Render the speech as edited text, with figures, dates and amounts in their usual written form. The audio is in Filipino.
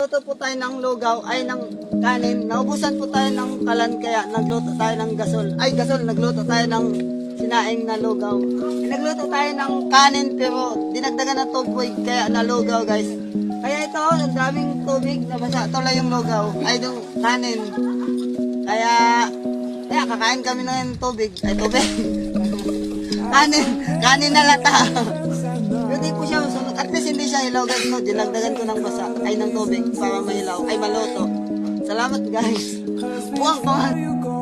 nagluto po tayo ng lugaw, ay ng kanin. Naubusan po tayo ng kalan kaya nagluto tayo ng gasol. Ay gasol, nagluto tayo ng sinaing na lugaw. Nagluto tayo ng kanin pero dinagdagan ng tubig kaya nalugaw guys. Kaya ito, ang daming tubig, nabasa tuloy yung lugaw, ay yung kanin. Kaya kakain kami ng tubig, ay tubig. kanin na lata. Hindi po siya masunod. At least hindi siya hilaw guys. No? Dinagdagan ko ng basa ay ng tubig para mahilaw. Ay maluto. Salamat guys. Buwang ko.